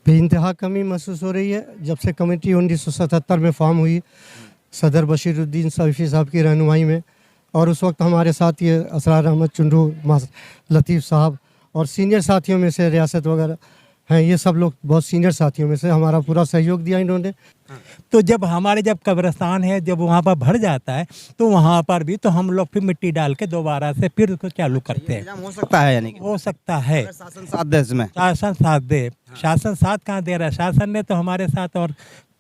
बेइंतहा कमी महसूस हो रही है। जब से कमेटी 1977 में फॉर्म हुई सदर बशीरुद्दीन सैफ़ी साहब की रहनुमाई में, और उस वक्त हमारे साथ ये असरार अहमद चुंडू, लतीफ़ साहब और सीनियर साथियों में से रियासत वगैरह हैं, ये सब लोग बहुत सीनियर साथियों में से हमारा पूरा सहयोग दिया इन्होंने। तो जब कब्रिस्तान है, जब वहाँ पर भर जाता है तो वहाँ पर भी तो हम लोग फिर मिट्टी डाल के दोबारा से फिर उसको चालू करते हैं। इंतजाम हो सकता है, यानी कि हो सकता है, अगर शासन साथ दे इसमें। शासन साथ दे। शासन साथ कहाँ दे रहा है, शासन ने तो हमारे साथ और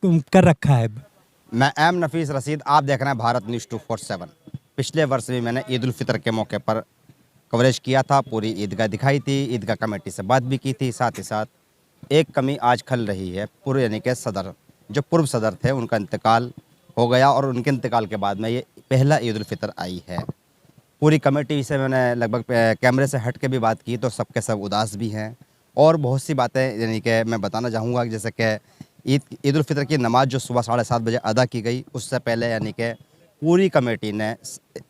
कर रखा है। मैं एम नफीस रशीद, आप देख रहे हैं भारत न्यूज़ 247। पिछले वर्ष भी मैंने ईद उल फितर के मौके पर कवरेज किया था, पूरी ईदगाह दिखाई थी, ईदगाह कमेटी से बात भी की थी। साथ ही साथ एक कमी आज खल रही है, पूर्व यानी कि सदर, जो पूर्व सदर थे उनका इंतकाल हो गया और उनके इंतकाल के बाद में ये पहला ईद उल फितर आई है। पूरी कमेटी से मैंने लगभग कैमरे से हट के भी बात की तो सबके सब उदास भी हैं और बहुत सी बातें यानी कि मैं बताना चाहूँगा। जैसे कि ईद उल फितर की नमाज़ जो सुबह 7:30 बजे अदा की गई, उससे पहले यानी कि पूरी कमेटी ने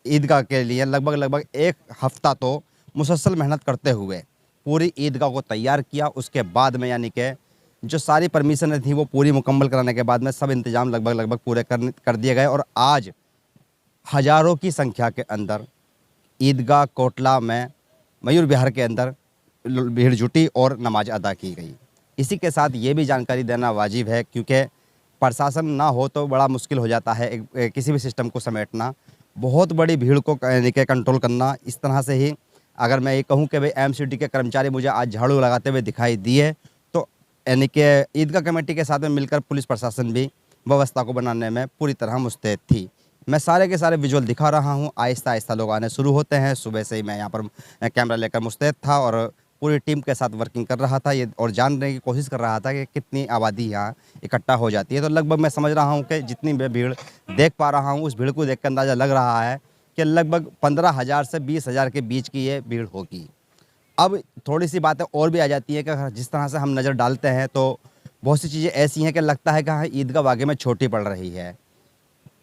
ईदगाह के लिए लगभग एक हफ़्ता तो मुसलसल मेहनत करते हुए पूरी ईदगाह को तैयार किया। उसके बाद में यानी कि जो सारी परमिशन थी वो पूरी मुकम्मल कराने के बाद में सब इंतजाम लगभग पूरे कर दिए गए और आज हज़ारों की संख्या के अंदर ईदगाह कोटला में मयूर विहार के अंदर भीड़ जुटी और नमाज अदा की गई। इसी के साथ ये भी जानकारी देना वाजिब है क्योंकि प्रशासन ना हो तो बड़ा मुश्किल हो जाता है किसी भी सिस्टम को समेटना, बहुत बड़ी भीड़ को यानी कि कंट्रोल करना। इस तरह से ही अगर मैं ये कहूँ कि भाई एमसीडी के कर्मचारी मुझे आज झाड़ू लगाते हुए दिखाई दिए तो यानी कि ईदगाह कमेटी के साथ में मिलकर पुलिस प्रशासन भी व्यवस्था को बनाने में पूरी तरह मुस्तैद थी। मैं सारे के सारे विजुअल दिखा रहा हूँ, आहिस्ता आहिस्ता लोग आने शुरू होते हैं। सुबह से ही मैं यहाँ पर कैमरा लेकर मुस्तैद था और पूरी टीम के साथ वर्किंग कर रहा था ये और जानने की कोशिश कर रहा था कि कितनी आबादी यहाँ इकट्ठा हो जाती है। तो लगभग मैं समझ रहा हूँ कि जितनी मैं भीड़ देख पा रहा हूँ उस भीड़ को देख कर अंदाज़ा लग रहा है कि लगभग 15,000 से 20,000 के बीच की ये भीड़ होगी। अब थोड़ी सी बातें और भी आ जाती है कि जिस तरह से हम नज़र डालते हैं तो बहुत सी चीज़ें ऐसी हैं कि लगता है कि हाँ ईदगाह वाकई में छोटी पड़ रही है।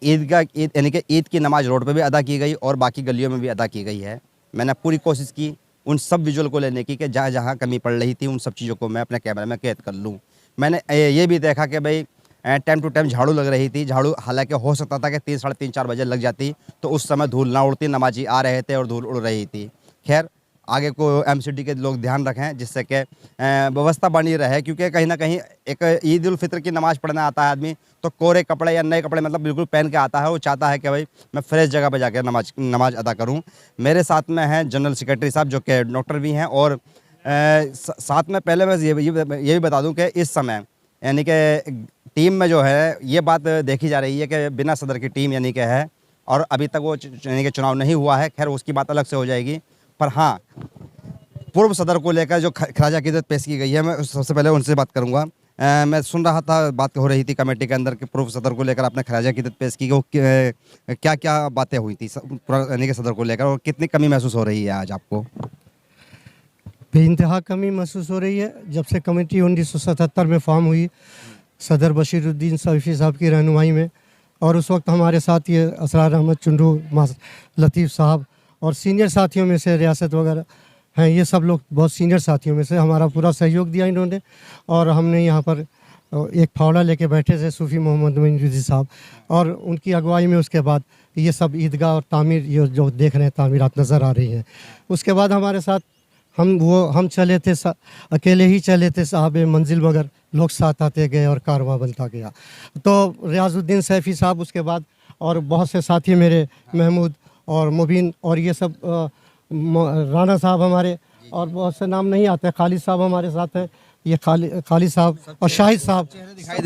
ईद यानी कि ईद की नमाज़ रोड पे भी अदा की गई और बाकी गलियों में भी अदा की गई है। मैंने पूरी कोशिश की उन सब विजुअल को लेने की कि जहाँ जहाँ कमी पड़ रही थी उन सब चीज़ों को मैं अपने कैमरे में कैद कर लूँ। मैंने ये भी देखा कि भाई टाइम टू टाइम झाड़ू लग रही थी। झाड़ू हालांकि हो सकता था कि 3, साढ़े 3, 4 बजे लग जाती तो उस समय धूल ना उड़ती, नमाजी आ रहे थे और धूल उड़ रही थी। खैर आगे को एमसीडी के लोग ध्यान रखें जिससे कि व्यवस्था बनी रहे क्योंकि कहीं ना कहीं एक ईद उल फितर की नमाज़ पढ़ने आता है आदमी तो कोरे कपड़े या नए कपड़े मतलब बिल्कुल पहन के आता है। वो चाहता है कि भाई मैं फ्रेश जगह पर जाकर नमाज अदा करूं। मेरे साथ में हैं जनरल सेक्रेटरी साहब जो कि डॉक्टर भी हैं और साथ में पहले मैं ये भी बता दूं कि इस समय यानी कि टीम में जो है ये बात देखी जा रही है कि बिना सदर की टीम यानी कि है और अभी तक वो यानी कि चुनाव नहीं हुआ है। खैर उसकी बात अलग से हो जाएगी, पर हाँ पूर्व सदर को लेकर जो खराज अकीदत पेश की गई है मैं सबसे पहले उनसे बात करूंगा। मैं सुन रहा था, बात हो रही थी कमेटी के अंदर कि पूर्व सदर को लेकर आपने खराज अकीदत पेश की, वो क्या क्या बातें हुई थी यानी कि सदर को लेकर और कितनी कमी महसूस हो रही है आज आपको? बेइंतहा कमी महसूस हो रही है। जब से कमेटी 1977 में फॉर्म हुई सदर बशीरुद्दीन सैफ़ी साहब की रहनुमाई में, और उस वक्त हमारे साथ ये असरार अहमद चुंडू, लतीफ़ साहब और सीनियर साथियों में से रियासत वगैरह हैं, ये सब लोग बहुत सीनियर साथियों में से हमारा पूरा सहयोग दिया इन्होंने। और हमने यहाँ पर एक फावड़ा लेके बैठे थे सूफ़ी मोहम्मद मोइनुद्दीन साहब और उनकी अगुवाई में उसके बाद ये सब ईदगाह और तामीर ये जो देख रहे हैं तामीरात नज़र आ रही हैं। उसके बाद हमारे साथ हम चले थे, अकेले ही चले थे, साहब मंजिल मगर लोग साथ आते गए और कारवां बनता गया। तो रियाजुद्दीन सैफ़ी साहब उसके बाद और बहुत से साथी मेरे महमूद और मुबीन और ये सब राणा साहब हमारे और बहुत से नाम नहीं आते, खालिद साहब हमारे साथ हैं, ये खालिद साहब और शाहिद साहब दिखाई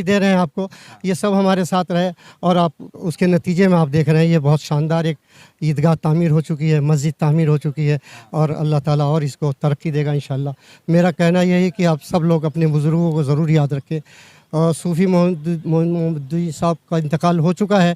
दे रहे हैं आपको। ये सब हमारे साथ रहे और आप उसके नतीजे में आप देख रहे हैं ये बहुत शानदार एक ईदगाह तामीर हो चुकी है, मस्जिद तामीर हो चुकी है और अल्लाह ताला और इसको तरक्की देगा इंशाल्लाह। मेरा कहना यही है कि आप सब लोग अपने बुज़ुर्गों को ज़रूर याद रखें। सूफ़ी मोहम्मद साहब का इंतकाल हो चुका है,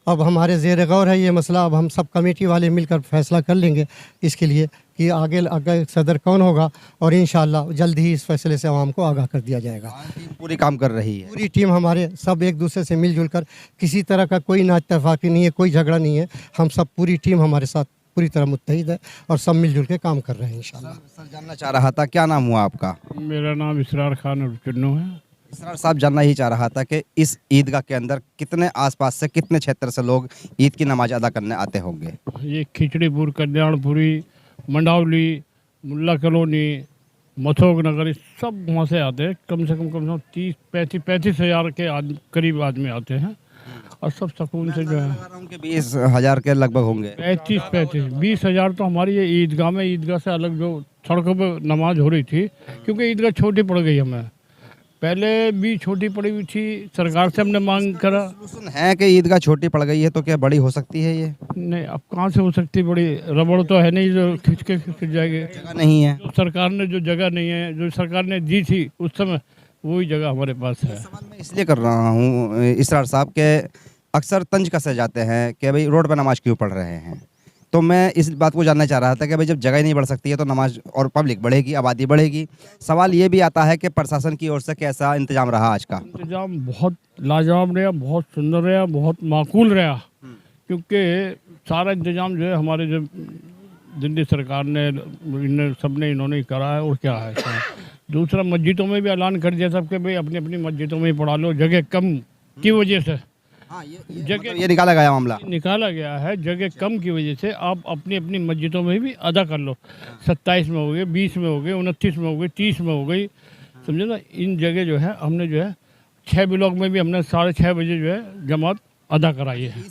अब हमारे ज़ेर गौर है ये मसला। अब हम सब कमेटी वाले मिलकर फैसला कर लेंगे इसके लिए कि आगे सदर कौन होगा और इंशाअल्लाह जल्द ही इस फैसले से आवाम को आगाह कर दिया जाएगा। टीम पूरी काम कर रही है, पूरी टीम हमारे सब एक दूसरे से मिलजुल कर, किसी तरह का कोई ना इत्तेफाकी नहीं है, कोई झगड़ा नहीं है। हम सब पूरी टीम हमारे साथ पूरी तरह मुत्तहिद है और सब मिलजुल के काम कर रहे हैं इंशाल्लाह। सर जानना चाह रहा था, क्या नाम हुआ आपका? मेरा नाम इसरार खान और चुन्नू है। इसरार साहब जानना ही चाह रहा था कि इस ईदगाह के अंदर कितने आसपास से कितने क्षेत्र से लोग ईद की नमाज अदा करने आते होंगे? ये खिचड़ीपुर, कल्याणपुरी, मंडावली, मुल्ला कॉलोनी, मथोक नगर, सब वहाँ से आते हैं। कम से कम 30-35 हज़ार के करीब आदमी आते हैं और सब सुकून से जो है 20,000 के लगभग होंगे। 20 हज़ार तो हमारी ये ईदगाह में, ईदगाह से अलग जो सड़कों पर नमाज हो रही थी, क्योंकि ईदगाह छोटी पड़ गई हमें। पहले भी छोटी पड़ी हुई थी, सरकार से हमने मांग करा। सोल्यूशन है कि ईदगाह छोटी पड़ गई है तो क्या बड़ी हो सकती है ये? नहीं, अब कहाँ से हो सकती बड़ी, रबड़ तो है नहीं जो खिंच के खिंच जाएगी। जगह नहीं है। जो सरकार ने जो जगह नहीं है, जो सरकार ने दी थी उस समय, वही जगह हमारे पास है। सवाल मैं इसलिए कर रहा हूँ इसरार साहब के अक्सर तंज कसे जाते हैं कि भाई रोड पर नमाज क्यों पढ़ रहे हैं, तो मैं इस बात को जानना चाह रहा था कि भाई जब जगह ही नहीं बढ़ सकती है तो नमाज और पब्लिक बढ़ेगी, आबादी बढ़ेगी। सवाल ये भी आता है कि प्रशासन की ओर से कैसा इंतजाम रहा आज का? इंतजाम बहुत लाजवाब रहा, बहुत सुंदर रहा, बहुत माकूल रहा, क्योंकि सारा इंतजाम जो है हमारे जो दिल्ली सरकार ने इन्होंने ही करा है। और क्या है दूसरा, मस्जिदों में भी ऐलान कर दिया सब कि भाई अपनी अपनी मस्जिदों में ही पढ़ा लो, जगह कम की वजह से। हाँ, जगह ये निकाला गया मामला, निकाला गया है, जगह कम की वजह से आप अपनी अपनी मस्जिदों में भी अदा कर लो। 27 में हो गए, 20 में हो गए, 29 में हो गई, 30 में हो गई, समझे ना। इन जगह जो है हमने जो है 6 ब्लॉक में भी हमने 6:30 बजे जो है जमात अदा कराई है।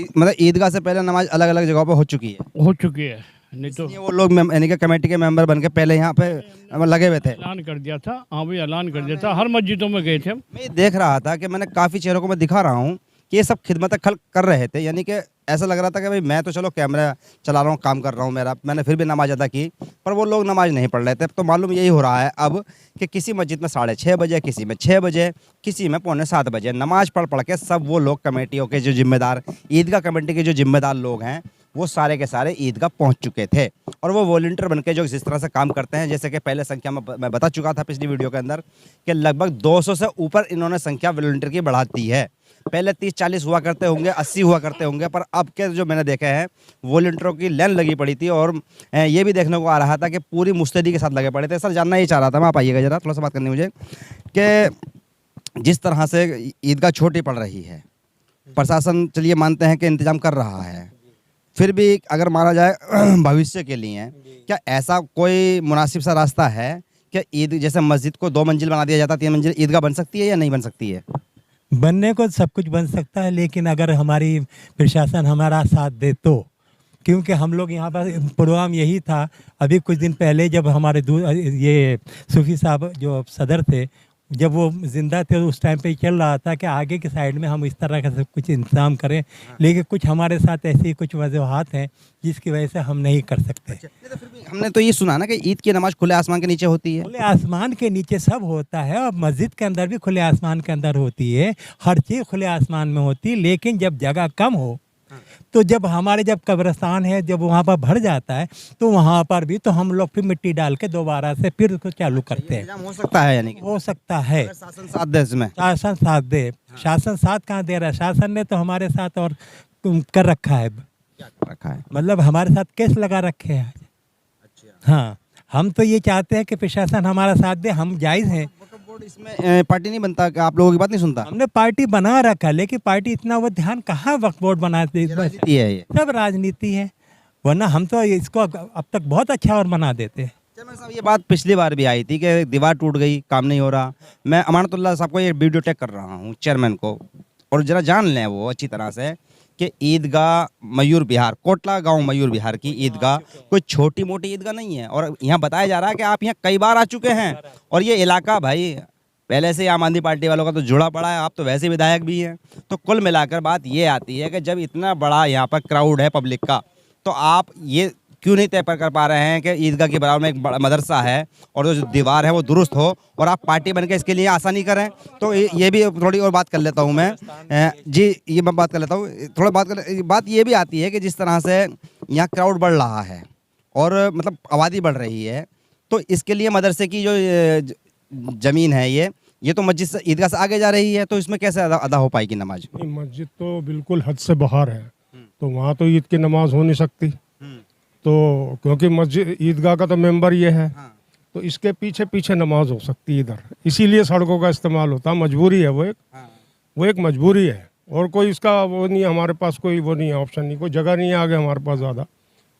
मतलब ईदगाह से पहले नमाज अलग अलग जगहों पर हो चुकी है? हो चुकी है, नहीं तो वो लोग यानी कि कमेटी के मेंबर बन के पहले यहाँ पे लगे हुए थे। ऐलान कर दिया था। हाँ भाई, ऐलान कर दिया था, हर मस्जिदों में गए थे हम। मैं देख रहा था कि मैंने काफ़ी चेहरों को मैं दिखा रहा हूँ कि ये सब खिदमत खल्क कर रहे थे, यानी कि ऐसा लग रहा था कि भाई मैं तो चलो कैमरा चला रहा हूँ, काम कर रहा हूँ मैंने फिर भी नमाज अदा की, पर वो लोग नमाज नहीं पढ़ रहे थे। तो मालूम यही हो रहा है अब कि किसी मस्जिद में 6:30 बजे, किसी में 6 बजे, किसी में 6:45 बजे नमाज पढ़ के सब वो लोग कमेटियों के जो जिम्मेदार, ईदगाह कमेटी के जो जिम्मेदार लोग हैं, वो सारे के सारे ईदगाह पहुंच चुके थे। और वो वॉलंटियर बनके जो जिस तरह से काम करते हैं, जैसे कि पहले संख्या में मैं बता चुका था पिछली वीडियो के अंदर कि लगभग 200 से ऊपर इन्होंने संख्या वॉलंटियर की बढ़ा दी है। पहले 30-40 हुआ करते होंगे, 80 हुआ करते होंगे, पर अब के जो मैंने देखे हैं वॉलंटियरों की लाइन लगी पड़ी थी। और ये भी देखने को आ रहा था कि पूरी मुस्तैदी के साथ लगे पड़े थे। सर जानना ही चाह रहा था मैं, आप आइएगा ज़रा, थोड़ा सा बात करनी मुझे, कि जिस तरह से ईदगाह छोटी पड़ रही है, प्रशासन चलिए मानते हैं कि इंतजाम कर रहा है, फिर भी अगर माना जाए भविष्य के लिए क्या ऐसा कोई मुनासिब सा रास्ता है कि ईद जैसे मस्जिद को 2 मंजिल बना दिया जाता, 3 मंजिल, ईदगाह बन सकती है या नहीं बन सकती है? बनने को सब कुछ बन सकता है, लेकिन अगर हमारी प्रशासन हमारा साथ दे तो। क्योंकि हम लोग यहाँ पर प्रोग्राम यही था, अभी कुछ दिन पहले जब हमारे ये सूफी साहब जो सदर थे, जब वो ज़िंदा थे उस टाइम पे चल रहा था कि आगे की साइड में हम इस तरह का सब कुछ इंतजाम करें, लेकिन कुछ हमारे साथ ऐसी कुछ वजूहात हैं जिसकी वजह से हम नहीं कर सकते। तो फिर भी हमने तो ये सुना ना कि ईद की नमाज खुले आसमान के नीचे होती है। खुले आसमान के नीचे सब होता है, और मस्जिद के अंदर भी खुले आसमान के अंदर होती है, हर चीज़ खुले आसमान में होती है। लेकिन जब जगह कम हो, तो जब कब्रिस्तान है, जब वहाँ पर भर जाता है, तो वहाँ पर भी तो हम लोग फिर मिट्टी डाल के दोबारा से फिर उसको चालू करते हैं। हो सकता है, यानी कि हो सकता है, शासन साथ दे इसमें। शासन साथ दे। शासन साथ कहाँ दे रहा है? शासन ने तो हमारे साथ और कर रखा है, क्या कर रखा है? मतलब हमारे साथ केस लगा रखे हैं। हाँ, हम तो ये चाहते हैं कि प्रशासन हमारा साथ दे, हम जायज़ हैं। इसमें पार्टी नहीं बनता कि आप लोगों की बात नहीं सुनता? हमने पार्टी बना रखा, लेकिन पार्टी इतना वो ध्यान कहाँ वक्फ बोर्ड बनाते, राजनीति है ये। सब राजनीति है, वरना हम तो इसको अब तक बहुत अच्छा और बना देते हैं। चेयरमैन साहब, ये बात पिछली बार भी आई थी कि दीवार टूट गई, काम नहीं हो रहा। मैं अमानतुल्लाह साहब को ये वीडियो टैग कर रहा हूँ, चेयरमैन को, और जरा जान लें वो अच्छी तरह से कि ईदगाह मयूर विहार, कोटला गांव मयूर विहार की ईदगाह कोई छोटी मोटी ईदगाह नहीं है। और यहाँ बताया जा रहा है कि आप यहाँ कई बार आ चुके हैं, और ये इलाका भाई पहले से आम आदमी पार्टी वालों का तो जुड़ा पड़ा है, आप तो वैसे विधायक भी हैं। तो कुल मिलाकर बात ये आती है कि जब इतना बड़ा यहाँ पर क्राउड है पब्लिक का, तो आप ये क्यों नहीं तय कर पा रहे हैं कि ईदगाह के बराबर में एक बड़ा मदरसा है और जो दीवार है वो दुरुस्त हो, और आप पार्टी बन के इसके लिए आसानी करें। तो ये भी थोड़ी और बात कर लेता हूँ मैं जी, ये मैं बात कर लेता हूँ, थोड़ा बात ये भी आती है कि जिस तरह से यहाँ क्राउड बढ़ रहा है और मतलब आबादी बढ़ रही है, तो इसके लिए मदरसे की जो ज़मीन है ये तो मस्जिद से, ईदगाह से आगे जा रही है, तो इसमें कैसे अदा हो पाएगी नमाज? मस्जिद तो बिल्कुल हद से बाहर है, तो वहाँ तो ईद की नमाज हो नहीं सकती। तो क्योंकि मस्जिद ईदगाह का तो मेंबर ये है, हाँ। तो इसके पीछे पीछे नमाज हो सकती है इधर, इसीलिए सड़कों का इस्तेमाल होता है। मजबूरी है, वो एक मजबूरी है, और कोई इसका वो नहीं है। हमारे पास कोई वो नहीं है, ऑप्शन नहीं, कोई जगह नहीं है आगे हमारे पास ज़्यादा,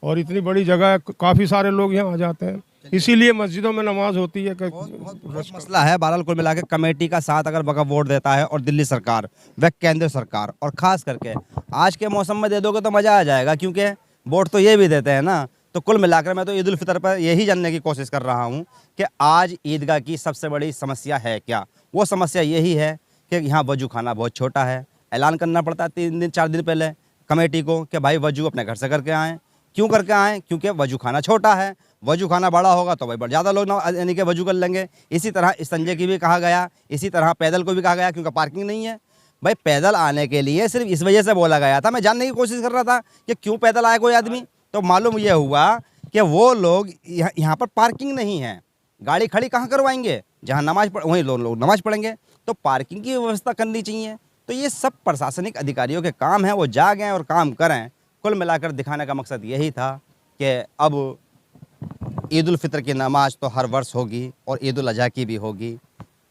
और इतनी बड़ी जगह है, काफ़ी सारे लोग यहाँ आ जाते हैं, इसीलिए मस्जिदों में नमाज होती है। बहुत मसला है। बहरहाल कुल मिला के कमेटी का साथ अगर बगैर वोट देता है और दिल्ली सरकार व केंद्र सरकार, और खास करके आज के मौसम में दे दोगे तो मज़ा आ जाएगा, क्योंकि वोट तो ये भी देते हैं ना। तो कुल मिलाकर मैं तो ईद उल फितर पर यही जानने की कोशिश कर रहा हूँ कि आज ईदगाह की सबसे बड़ी समस्या है क्या। वो समस्या यही है कि यहाँ वजू खाना बहुत छोटा है। ऐलान करना पड़ता है 3 दिन 4 दिन पहले कमेटी को कि भाई वजू अपने घर से करके आएँ। क्यों करके आएँ? क्योंकि वजू खाना छोटा है। वजू खाना बड़ा होगा तो भाई ज़्यादा लोग यानी कि वजू कर लेंगे। इसी तरह संजय की भी कहा गया, इसी तरह पैदल को भी कहा गया, क्योंकि पार्किंग नहीं है। भाई पैदल आने के लिए सिर्फ इस वजह से बोला गया था। मैं जानने की कोशिश कर रहा था कि क्यों पैदल आए कोई आदमी, तो मालूम यह हुआ कि वो लोग यहाँ पर पार्किंग नहीं है। गाड़ी खड़ी कहाँ करवाएंगे? जहाँ नमाज पढ़ वहीं लोग नमाज पढ़ेंगे, तो पार्किंग की व्यवस्था करनी चाहिए। तो ये सब प्रशासनिक अधिकारियों के काम हैं, वो जागें और काम करें। कुल मिलाकर दिखाने का मकसद यही था कि अब ईद उल फितर की नमाज तो हर वर्ष होगी और ईद उल अजहा की भी होगी।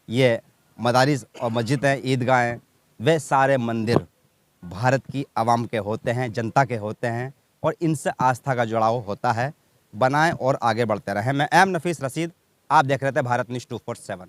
ये मदारिस और मस्जिदें, ईदगाहें, वे सारे मंदिर भारत की आवाम के होते हैं, जनता के होते हैं, और इनसे आस्था का जुड़ाव होता है। बनाएं और आगे बढ़ते रहें। मैं एम नफीस रशीद, आप देख रहे थे भारत न्यूज़ 247।